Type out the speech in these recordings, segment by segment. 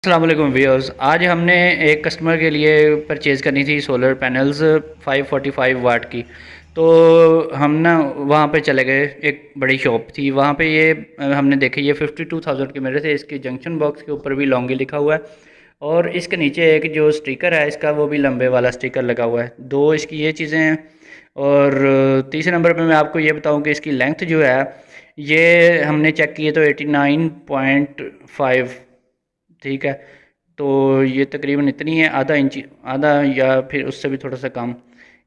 अस्सलाम वालेकुम व्यूअर्स। आज हमने एक कस्टमर के लिए परचेज़ करनी थी सोलर पैनल्स 545 वाट की। तो हम ना वहाँ पे चले गए, एक बड़ी शॉप थी वहाँ पे। ये हमने देखे, ये 52,000 के मेरे थे। इसके जंक्शन बॉक्स के ऊपर भी लॉन्गी लिखा हुआ है और इसके नीचे एक जो स्टिकर है इसका वो भी लंबे वाला स्टिकर लगा हुआ है। दो इसकी ये चीज़ें हैं। और तीसरे नंबर पे मैं आपको ये बताऊँ कि इसकी लेंथ जो है ये हमने चेक की है तो 89.5, ठीक है। तो ये तकरीबन इतनी है, आधा इंच, आधा या फिर उससे भी थोड़ा सा कम,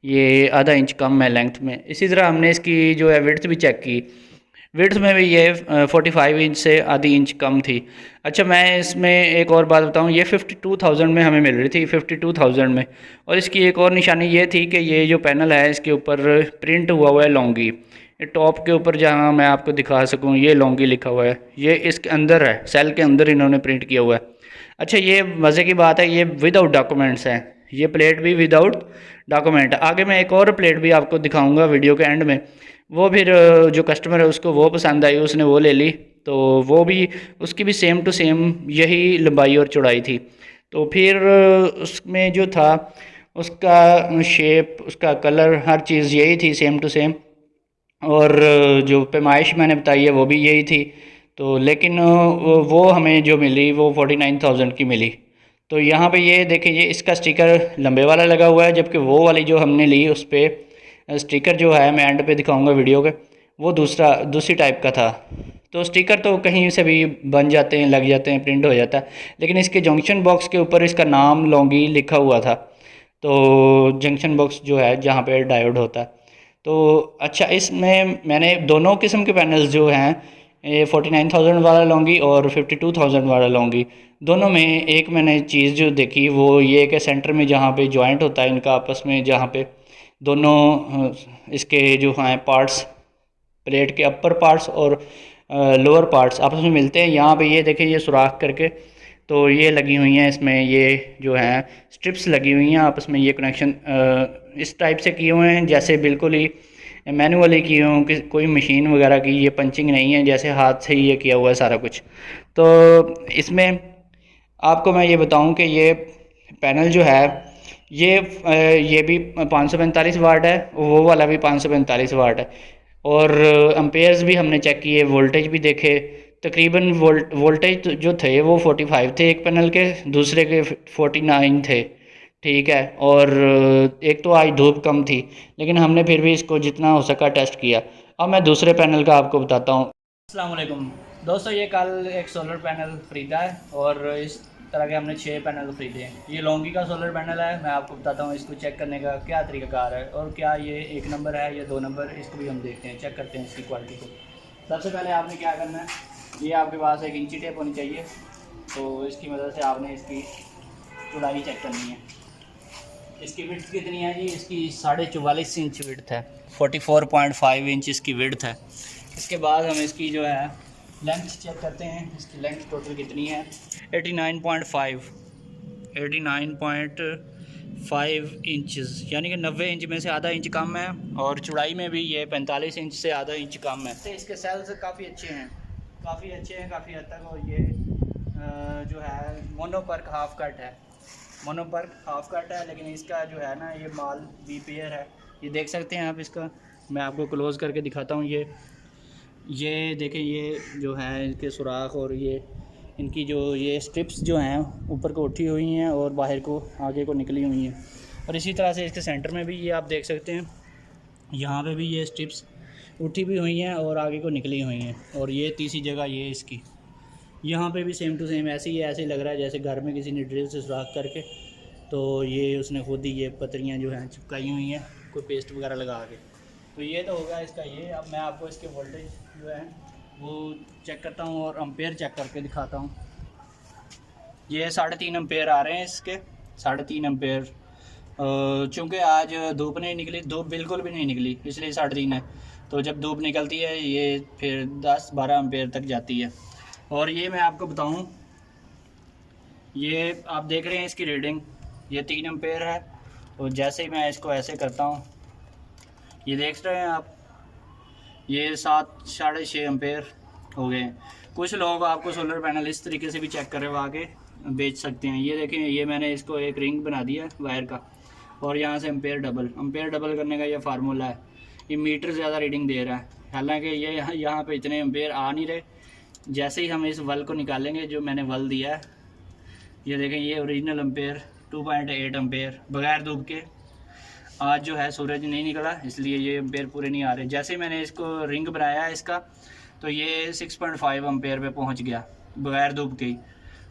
ये आधा इंच कम है लेंथ में। इसी तरह हमने इसकी जो है विड्थ भी चेक की। विड्थ में भी ये 45 इंच से आधी इंच कम थी। अच्छा, मैं इसमें एक और बात बताऊं, ये 52,000 में हमें मिल रही थी, 52,000 में। और इसकी एक और निशानी ये थी कि ये जो पैनल है इसके ऊपर प्रिंट हुआ हुआ है लॉन्गी। ये टॉप के ऊपर जहाँ मैं आपको दिखा सकूँ ये लॉन्गी लिखा हुआ है, ये इसके अंदर है, सेल के अंदर इन्होंने प्रिंट किया हुआ है। अच्छा, ये मज़े की बात है, ये विदाउट डॉक्यूमेंट्स है। ये प्लेट भी विदाउट डॉक्यूमेंट। आगे मैं एक और प्लेट भी आपको दिखाऊंगा वीडियो के एंड में। वो फिर जो कस्टमर है उसको वो पसंद आई, उसने वो ले ली। तो वो भी, उसकी भी सेम टू सेम यही लंबाई और चौड़ाई थी। तो फिर उसमें जो था उसका शेप, उसका कलर, हर चीज़ यही थी, सेम टू सेम। और जो पैमाइश मैंने बताई है वो भी यही थी। तो लेकिन वो हमें जो मिली वो 49,000 की मिली। तो यहाँ पे ये देखें, ये इसका स्टिकर लंबे वाला लगा हुआ है, जबकि वो वाली जो हमने ली उस पर स्टिकर जो है, मैं एंड पे दिखाऊंगा वीडियो के, वो दूसरी टाइप का था। तो स्टिकर तो कहीं से भी बन जाते हैं, लग जाते हैं, प्रिंट हो जाता है। लेकिन इसके जंक्शन बॉक्स के ऊपर इसका नाम लॉन्गी लिखा हुआ था। तो जंक्शन बॉक्स जो है जहाँ पे डायोड होता है। तो अच्छा, इसमें मैंने दोनों किस्म के पैनल्स जो हैं, ये 49,000 वाला लॉन्गी और 52,000 वाला लॉन्गी, दोनों में एक मैंने चीज़ जो देखी वो ये कि सेंटर में जहाँ पे जॉइंट होता है इनका आपस में, जहाँ पे दोनों इसके जो हैं पार्ट्स, प्लेट के अपर पार्ट्स और लोअर पार्ट्स आपस में मिलते हैं। यहाँ पे ये देखें, ये सुराख करके तो ये लगी हुई हैं इसमें, ये जो हैं स्ट्रिप्स लगी हुई हैं आपस में। ये कनेक्शन इस टाइप से किए हुए हैं जैसे बिल्कुल ही मैनुअली किए हों, कि कोई मशीन वगैरह की ये पंचिंग नहीं है, जैसे हाथ से ही ये किया हुआ है सारा कुछ। तो इसमें आपको मैं ये बताऊं कि ये पैनल जो है ये भी 545 वाट है, वो वाला भी 545 वाट है। और अम्पेयर्स भी हमने चेक किए, वोल्टेज भी देखे। तकरीबन वोल्टेज जो थे वो 45 थे एक पैनल के, दूसरे के 49 थे, ठीक है। और एक तो आज धूप कम थी, लेकिन हमने फिर भी इसको जितना हो सका टेस्ट किया। अब मैं दूसरे पैनल का आपको बताता हूँ। अस्सलाम वालेकुम दोस्तों, ये कल एक सोलर पैनल ख़रीदा है और इस तरह के हमने 6 पैनल ख़रीदे हैं। ये लॉन्गी का सोलर पैनल है। मैं आपको बताता हूँ इसको चेक करने का क्या तरीकाकार है और क्या ये 1 नंबर है या 2 नंबर, इसको भी हम देखते हैं, चेक करते हैं इसकी क्वालिटी को। सबसे पहले आपने क्या करना है, ये आपके पास एक इंची टेप होनी चाहिए। तो इसकी मदद से आपने इसकी चौड़ाई चेक करनी है। इसकी विड्थ कितनी है जी, इसकी 44.5 इंच विड्थ है, 44.5 इंच इसकी विड्थ है। इसके बाद हम इसकी जो है लेंथ चेक करते हैं, इसकी लेंथ टोटल कितनी है, 89.5 इंचज़, यानी कि 90 इंच में से आधा इंच कम है। और चौड़ाई में भी ये 45 इंच से आधा इंच कम है। तो इसके सेल्स काफ़ी अच्छे हैं, काफ़ी हद तक। और ये जो है मोनोपर्क हाफ कट है, लेकिन इसका जो है ना ये माल बी पेयर है। ये देख सकते हैं आप इसका, मैं आपको क्लोज़ करके दिखाता हूँ। ये देखें, ये जो है इनके सुराख और ये इनकी जो ये स्ट्रिप्स जो हैं ऊपर को उठी हुई हैं और बाहर को आगे को निकली हुई हैं। और इसी तरह से इसके सेंटर में भी ये आप देख सकते हैं, यहाँ पे भी ये स्ट्रिप्स उठी भी हुई हैं और आगे को निकली हुई हैं। और ये तीसरी जगह ये इसकी, यहाँ पे भी सेम टू सेम ऐसे ही, ऐसे लग रहा है जैसे घर में किसी ने ड्रिल से सुराख करके, तो ये उसने खुद ही ये पतरियाँ जो हैं चिपकाई हुई हैं कोई पेस्ट वगैरह लगा के। तो ये तो होगा इसका ये। अब मैं आपको इसके वोल्टेज जो है वो चेक करता हूँ और एम्पेयर चेक करके दिखाता हूँ। ये 3.5 एम्पेयर आ रहे हैं इसके, 3.5 एम्पेयर। चूँकि आज धूप नहीं निकली, धूप बिल्कुल भी नहीं निकली, इसलिए 3.5 है। तो जब धूप निकलती है ये फिर 10-12 एम्पेयर तक जाती है। और ये मैं आपको बताऊँ, ये आप देख रहे हैं इसकी रीडिंग, ये 3 एम्पेयर है। तो जैसे ही मैं इसको ऐसे करता हूँ, ये देख रहे हैं आप, ये 7-6.5 एम्पेयर हो गए। कुछ लोग आपको सोलर पैनल इस तरीके से भी चेक करवा के बेच सकते हैं। ये देखें, ये मैंने इसको एक रिंग बना दिया वायर का, और यहाँ से एम्पेयर डबल करने का ये फार्मूला है। ये मीटर ज़्यादा रीडिंग दे रहा है, हालांकि ये यहाँ पे इतने एम्पेयर आ नहीं रहे। जैसे ही हम इस वल को निकालेंगे, जो मैंने वल दिया है, ये देखें, ये ओरिजिनल एम्पेयर 2.8 एम्पेयर बगैर धूप के। आज जो है सूरज नहीं निकला, इसलिए ये एम्पेयर पूरे नहीं आ रहे। जैसे ही मैंने इसको रिंग बनाया है इसका, तो ये 6.5 एम्पेयर पे पहुंच गया बगैर धूप के ही।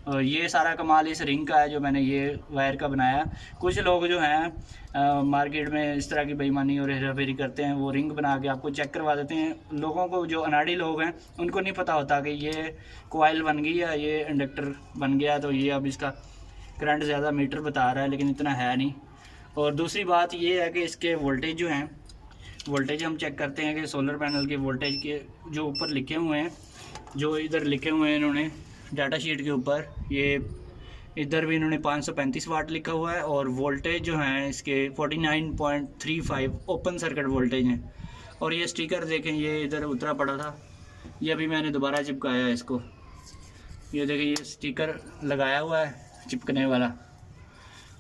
और ये सारा कमाल इस रिंग का है जो मैंने ये वायर का बनाया। कुछ लोग जो हैं मार्केट में इस तरह की बेईमानी और हेरा फेरी करते हैं, वो रिंग बना के आपको चेक करवा देते हैं। लोगों को, जो अनाड़ी लोग हैं, उनको नहीं पता होता कि ये कोयल बन गई या ये इंडक्टर बन गया, तो ये अब इसका करंट ज़्यादा मीटर बता रहा है, लेकिन इतना है नहीं। और दूसरी बात ये है कि इसके वोल्टेज जो हैं, वोल्टेज हम चेक करते हैं कि सोलर पैनल के वोल्टेज के जो ऊपर लिखे हुए हैं, जो इधर लिखे हुए हैं इन्होंने डाटा शीट के ऊपर, ये इधर भी इन्होंने 535 वाट लिखा हुआ है, और वोल्टेज जो हैं इसके 49.35 ओपन सर्किट वोल्टेज हैं। और ये स्टिकर देखें, ये इधर उतरा पड़ा था, ये अभी मैंने दोबारा चिपकाया है इसको। ये देखें, ये स्टिकर लगाया हुआ है चिपकने वाला,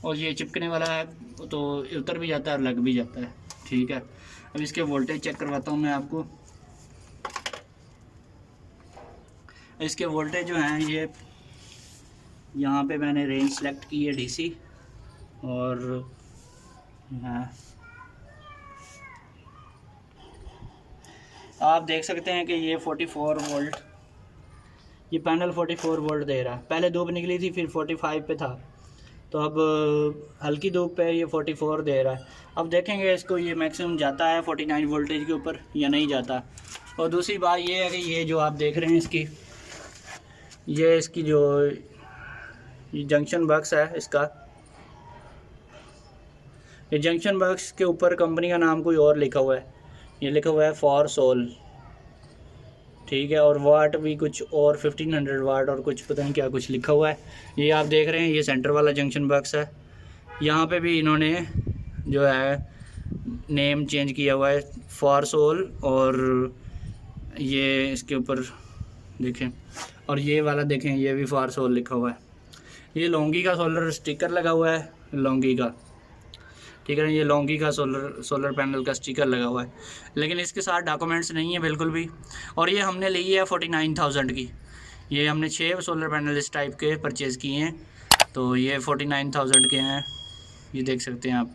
और ये चिपकने वाला है तो उतर भी जाता है और लग भी जाता है। ठीक है, अब इसके वोल्टेज चेक करवाता हूँ मैं आपको। इसके वोल्टेज जो हैं, ये यहाँ पे मैंने रेंज सेलेक्ट की है डीसी, और हाँ, आप देख सकते हैं कि ये 44 वोल्ट, ये पैनल 44 वोल्ट दे रहा है। पहले धूप निकली थी, फिर 45 पे था, तो अब हल्की धूप पे ये 44 दे रहा है। अब देखेंगे इसको, ये मैक्सिमम जाता है 49 वोल्टेज के ऊपर या नहीं जाता। और दूसरी बात ये है कि ये जो आप देख रहे हैं इसकी जो ये जंक्शन बॉक्स है इसका, ये जंक्शन बॉक्स के ऊपर कंपनी का नाम कोई और लिखा हुआ है, ये लिखा हुआ है फॉर सोल। ठीक है, और वाट भी कुछ और 1500 वाट और कुछ पता नहीं क्या कुछ लिखा हुआ है। ये आप देख रहे हैं, ये सेंटर वाला जंक्शन बॉक्स है। यहाँ पे भी इन्होंने जो है नेम चेंज किया हुआ है, फॉर सोल, और ये इसके ऊपर देखें, और ये वाला देखें, ये भी फॉर सोल लिखा हुआ है। ये लोंगी का सोलर स्टिकर लगा हुआ है, लोंगी का। ठीक है, ये लोंगी का सोलर पैनल का स्टिकर लगा हुआ है, लेकिन इसके साथ डॉक्यूमेंट्स नहीं है बिल्कुल भी। और ये हमने ली है 49,000 की। ये हमने 6 सोलर पैनल इस टाइप के परचेज़ किए हैं, तो ये 49,000 के हैं, ये देख सकते हैं आप।